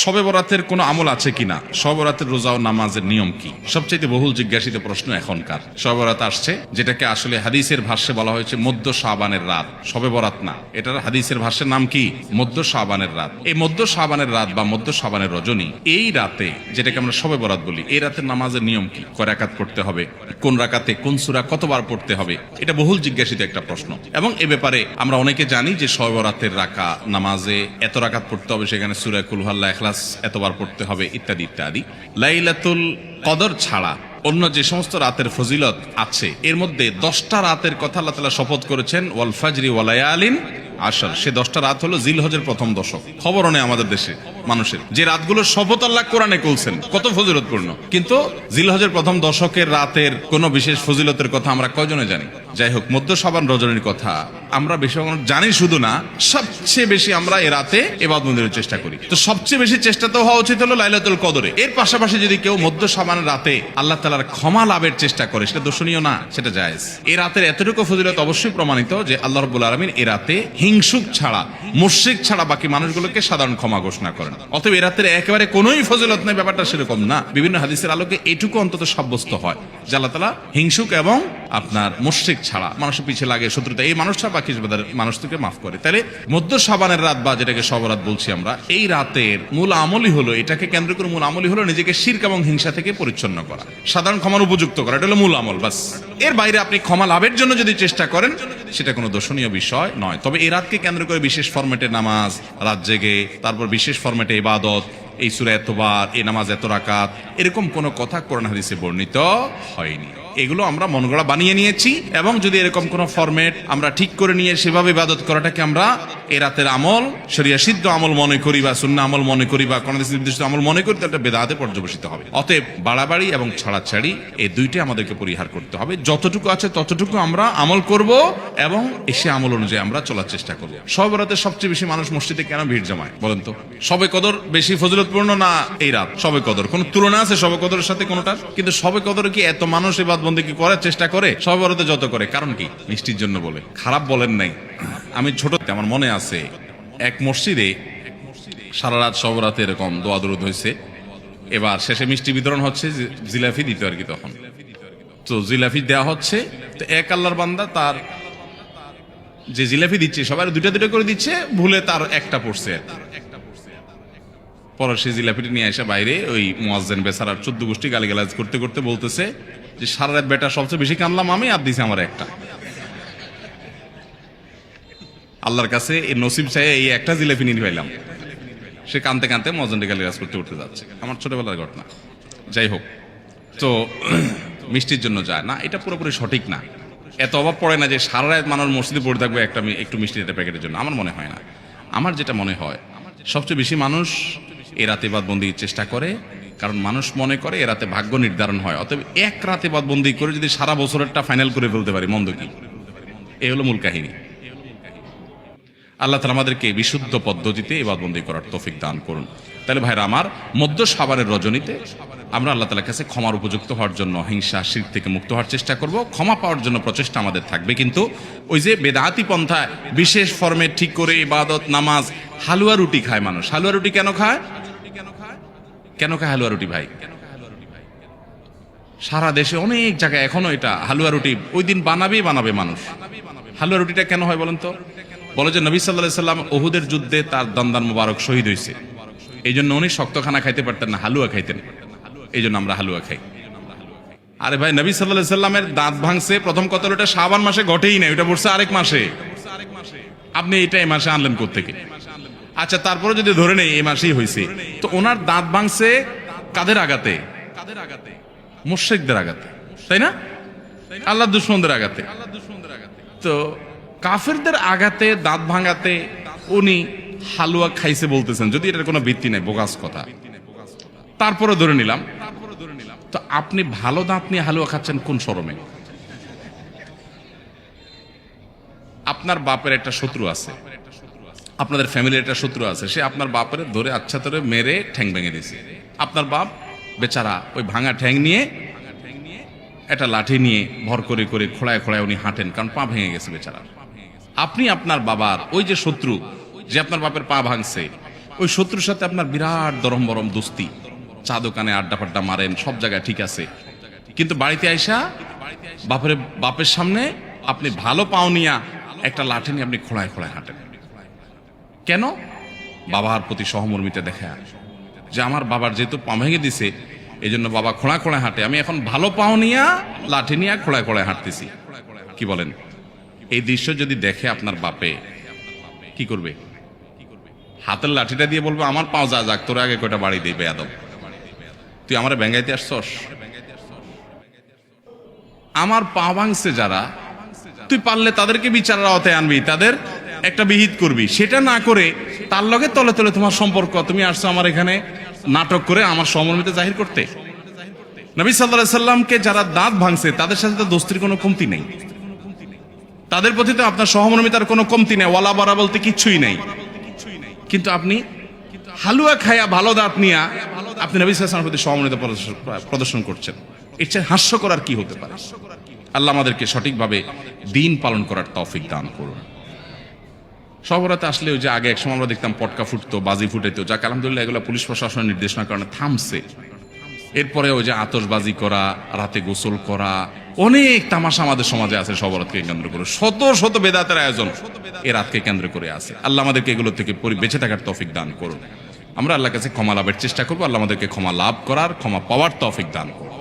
শবে বরাতের কোনো আমল আছে কিনা, শবে বরাতের রোজা ও নামাজের নিয়ম কি, সবচেয়ে বহুল জিজ্ঞাসিত প্রশ্ন এখনকার। শবে বরাত আসছে, যেটাকে আসলে হাদিসের ভাষ্যে বলা হয়েছে মধ্য শাবানের রাত, শবে বরাত না, এটার হাদিসের ভাষ্যের নাম কি মধ্য শাবানের রাত। এই মধ্য শাবানের রাত বা মধ্য শাবানের রজনী, এই রাতে যেটাকে আমরা শবে বরাত বলি, এই রাতের নামাজের নিয়ম কি, কয় রাকাত পড়তে হবে, কোন রাকাতে কোন সূরা কতবার পড়তে হবে, এটা বহুল জিজ্ঞাসিত একটা প্রশ্ন। এবং এ ব্যাপারে আমরা অনেকে জানি যে শবে বরাতের রাকা নামাজে এত রাকাত পড়তে হবে, সেখানে সূরা কুল হুয়াল্লাহ, ইখলাস এতবার পড়তে হবে ইত্যাদি ইত্যাদি। লাইলাতুল কদর ছাড়া অন্য যে সমস্ত রাতের ফজিলত আছে, এর মধ্যে 10টা রাতের কথা আল্লাহ তাআলা শপথ করেছেন, ওয়াল ফাজরি ওয়া লায়ালিন আশর। সে 10টা রাত হলো জিলহজের প্রথম দশক। খবরও নেই আমাদের দেশে মানুষের, যে রাতগুলোর শপথ আল্লাহ কোরআনে করছেন, কত ফজিলতপূর্ণ, কিন্তু জিলহজের প্রথম দশকের রাতের কোন বিশেষ ফজিলতের কথা আমরা কয়জনে জানি? যাই হোক, মধ্য শাবান রজনীর কথা আমরা বেশি জানি শুধু না, সবচেয়ে বেশি আমরা এ রাতে ইবাদত বন্দেগীর চেষ্টা করি। তো সবচেয়ে বেশি চেষ্টা তো হওয়া উচিত হলো লাইলাতুল কদরে। এর পাশাপাশি যদি কেউ মধ্য শাবানের রাতে আল্লাহ তাআলার ক্ষমা লাভের চেষ্টা করে, সেটা দোষণীয় না, সেটা জায়েজ। এই রাতের এতটুকু ফজিলত অবশ্যই প্রমাণিত যে আল্লাহ রাব্বুল আলামিন এই রাতে হিংসুক ছাড়া, মুশরিক ছাড়া বাকি মানুষগুলোকে সাধারণ ক্ষমা ঘোষণা করেন। অতএব এই রাতের একেবারে কোনোই ফজিলত নেই, ব্যাপারটা সেরকম না। বিভিন্ন হাদিসের আলোকে এইটুকু অন্তত সাব্যস্ত হয় যে আল্লাহ তাআলা হিংসুক এবং আপনার মুশরিক ছাড়া, মানুষের পিছিয়ে লাগে শত্রুতা, এই মানুষ ছাড়া বাকি মানুষ থেকে মাফ করে। তাহলে মধ্য শাবানের রাত বা যেটাকে শবে বরাত বলছি আমরা, এই রাতের মূল আমলই হলো, এটাকে কেন্দ্র করে মূল আমলই হলো নিজেকে শিরক এবং হিংসা থেকে পরিচ্ছন্ন করা, সাধারণ ক্ষমার উপযুক্ত করা, এটা হলো মূল আমল, বাস। এর বাইরে আপনি ক্ষমা লাভের জন্য যদি চেষ্টা করেন, সেটা কোনো দোষণীয় বিষয় নয়। তবে এই রাতকে কেন্দ্র করে বিশেষ ফরম্যাটে নামাজ, রাত জেগে, তারপর বিশেষ ফরম্যাটে ইবাদত, এই সূরা এতবার, এই নামাজ এত রাকাত, এরকম কোনো কথা কোরআন হাদিসে বর্ণিত হয়নি। এগুলো আমরা মন গড়া বানিয়ে নিয়েছি। এবং যদি এরকম কোন ফরম্যাট আমরা ঠিক করে নিয়ে সেভাবে ইবাদত করাটাকে আমরা এই রাতের আমল, শরিয়া সিদ্ধ আমল মনে করি বা সুন্নাহ আমল মনে করি বা কোন নির্দিষ্ট আমল মনে করি, তাহলে বেদাতে পর্যবসিত হবে। অতএব বাড়াবাড়ি এবং ছাড়াছাড়ি এই দুইটাই আমাদেরকে পরিহার করতে হবে। যতটুকু আছে ততটুকু আমরা আমল করব এবং এসে আমল অনুযায়ী আমরা চলার চেষ্টা করব। শবে বরাতে সবচেয়ে বেশি মানুষ মসজিদে কেন ভিড় জমায় বলেন তো? শবে কদর বেশি ফজিলতপূর্ণ না এই রাত? শবে কদর কোন তুলনা আছে শবে কদরের সাথে কোনটার? কিন্তু শবে কদরে কি এত মানুষ ইবাদত বন্দেগী করার চেষ্টা করে শবে বরাতে যত করে? কারণ কি? মিষ্টির জন্য বলে। খারাপ বলেন নাই। আমি ছোট, আমার মনে আছে এক মসজিদে সারা রাত শবে বরাতে এরকম দোয়া দরুদ হয়েছে। এবার শেষে মিষ্টি বিতরণ হচ্ছে, জিলাফি দিতে আর কি, তখন তো জিলাফি দেওয়া হচ্ছে। তো এক আল্লাহর বান্দা তার যে জিলাফি দিচ্ছে, সবাই দুটা দুটা করে দিচ্ছে, ভুলে তার একটা পড়ছে। পরে সে জিলাপিটি নিয়ে এসে বাইরে ওই মুয়াজ্জিন বেচারার 14 গোষ্ঠী গালিগালাজ করতে করতে বলতেছে যে সারা রাত বেটা সবচেয়ে বেশি কানলাম আমি, আর দিছে আমার একটা। আল্লাহর কাছে এই নসিব চাই এই একটা জিলাপি নিয়ে পাইলাম। সে কানতে কানতে মুয়াজ্জিনকে গালিগালাজ করতে উঠতে যাচ্ছে। আমার ছোটবেলার ঘটনা। যাই হোক, তো মিষ্টির জন্য যায় না, এটা পুরোপুরি সঠিক না। এত অভাব পড়ে না যে সারা রাত মানুষ মসজিদে পড়ে থাকবে একটু মিষ্টির একটা প্যাকেটের জন্য। আমার মনে হয় না। আমার যেটা মনে হয়, সবচেয়ে বেশি মানুষ এ রাতে ইবাদত বন্দেগীর চেষ্টা করে, কারণ মানুষ মনে করে এ রাতে ভাগ্য নির্ধারণ হয়। অতএব এক রাতে ইবাদত বন্দেগী করে যদি সারা বছরেরটা ফাইনাল করে ফেলতে পারি, মন্দ কি? এই হলো মূল কাহিনী। আল্লাহ তাআলা আমাদেরকে বিশুদ্ধ পদ্ধতিতে ইবাদত বন্দেগী করার তৌফিক দান করুন। তাহলে ভাইরা আমার, মধ্য শাবানের রজনীতে আমরা আল্লাহ তাআলার কাছে ক্ষমার উপযুক্ত হওয়ার জন্য, হিংসা শিরক থেকে মুক্ত হওয়ার চেষ্টা করব। ক্ষমা পাওয়ার জন্য প্রচেষ্টা আমাদের থাকবে। কিন্তু ওই যে বেদাতি পন্থায় বিশেষ ফরম্যাট ঠিক করে ইবাদত, নামাজ, হালুয়া রুটি খায় মানুষ। হালুয়া রুটি কেন খায়? কেন খায় হালুয়া রুটি ভাই? সারা দেশে অনেক জায়গায় এখনো এটা হালুয়া রুটি ওই দিন বানাবে মানুষ। হালুয়া রুটিটা কেন হয় বলেন তো? বলে যে নবী সাল্লাল্লাহু আলাইহি ওয়াসাল্লাম উহুদের যুদ্ধে তার দন্দান মুবারক শহীদ হয়েছে, এই জন্য উনি শক্ত খানা খাইতে পারতেন না, হালুয়া খাইতেন। এই জন্য আমরা হালুয়া খাই। আরে ভাই, নবী সাল্লাল্লাহু আলাইহি ওয়াসাল্লামের দাঁত ভাঙছে প্রথম কথা, ওটা শাবান মাসে ঘটেই না, ওটা পড়ছে আরেক মাসে। আপনি এটা এই মাসে আনলেন কোত্থেকে? আচ্ছা, তারপরে যদি ধরে নেই এই মাসেই হয়েছে, তো ওনার দাঁত ভাঙছে কাদের আঘাতে? মুশরিকদের আঘাতে, তাই না? আল্লাহর দুশমনদের আঘাতে। তো কাফেরদের আঘাতে, দাঁত ভাঙাতে উনি হালুয়া খাইছে বলতেছেন, যদি এটার কোনো ভিত্তি নেই, বোগাস কথা। তারপরে ধরে নিলাম, তো আপনি ভালো দাঁত নিয়ে হালুয়া খাচ্ছেন কোন শরমে? আপনার বাপের একটা শত্রু আছে, আপনাদের ফ্যামিলির একটা শত্রু আছে, সে আপনার বাপের ধরে আচ্ছা ধরে মেরে ঠ্যাং ভেঙে দিয়েছে। আপনার বাপ বেচারা ওই ভাঙা ঠ্যাং নিয়ে, একটা লাঠি নিয়ে ভর করে করে খোড়ায় খোড়ায় উনি হাঁটেন, কারণ পা ভেঙে গেছে বেচারা। আপনি আপনার বাবার ওই যে শত্রু, যে আপনার বাপের পা ভাঙছে, ওই শত্রুর সাথে আপনার বিরাট দরম বরম দোস্তি, চা দোকানে আড্ডা ফাড্ডা মারেন, সব জায়গায় ঠিক আছে, কিন্তু বাড়িতে আইসা বাপের সামনে আপনি ভালো পাও নিয়া একটা লাঠি নিয়ে আপনি খোঁড়ায় খোঁড়ায় হাঁটেন। কেন? বাবার প্রতি সহমর্মিতা দেখা, যে আমার বাবার যেহেতু পা ভেঙে দিছে এই জন্য বাবা খোঁড়া খোঁড়ায় হাঁটে, আমি এখন ভালো পাও নিয়া লাঠি নিয়ে খোঁড়ায় খোঁড়ায় হাঁটতেছি। কি বলেন? এই দৃশ্য যদি দেখে আপনার বাপে কি করবে? হাতের লাঠিটা দিয়ে বলবো আমার পাও যা যাক, তোর আগে কয়টা বাড়ি দিই বেয়াদব, তুই আমার ব্যাঙ্গাইতে আসছস, আমার পা ভাঙছে যারা, তুই পারলে তাদেরকে বিচারের আওতায় আনবি, তাদের একটা বিহিত করবি। সেটা না করে তার লগে তলে তলে তোমার সম্পর্ক, তুমি আসছো আমার এখানে নাটক করে আমার সহমর্মিতা জাহির করতে। নবী সাল্লাল্লাহু আলাইহি সাল্লামকে যারা দাঁত ভাঙছে তাদের সাথে তো দোস্তির কোনো কমতি নেই, তাদের প্রতি তো আপনার সহমর্মিতার কোনো কমতি নেই, ওয়ালা বারা বলতে কিচ্ছুই নেই। কিন্তু আপনি হালুয়া খায়া ভালো দাঁত নিয়া আপনি নবী সাল্লাল্লাহু আলাইহি ওয়াসাল্লামের প্রতি সহমর্মিতা প্রদর্শন করছেন, এর চেয়ে হাস্যকর আর কি হতে পারে? আল্লাহ আমাদেরকে সঠিকভাবে দিন পালন করার তৌফিক দান করুন। সবরাতে আসলে ওই যে আগে একসময় আমরা দেখতাম পটকা ফুটতো, বাজি ফুটাইতো, যাক আলহামদুলিল্লাহ এগুলো পুলিশ প্রশাসনের নির্দেশনার কারণে থামছে। এরপরে ওই যে আতশবাজি করা, রাতে গোসল করা, অনেক তামাশা আমাদের সমাজে আছে সবরাতকে কেন্দ্র করে, শত শত বেদাতের আয়োজন এ রাতকে কেন্দ্র করে আছে। আল্লাহ আমাদেরকে এগুলো থেকে বেঁচে থাকার তৌফিক দান করুন। আমরা আল্লাহর কাছে ক্ষমা লাভের চেষ্টা করবো, আল্লাহ আমাদেরকে ক্ষমা লাভ করার, ক্ষমা পাওয়ার তৌফিক দান করুন।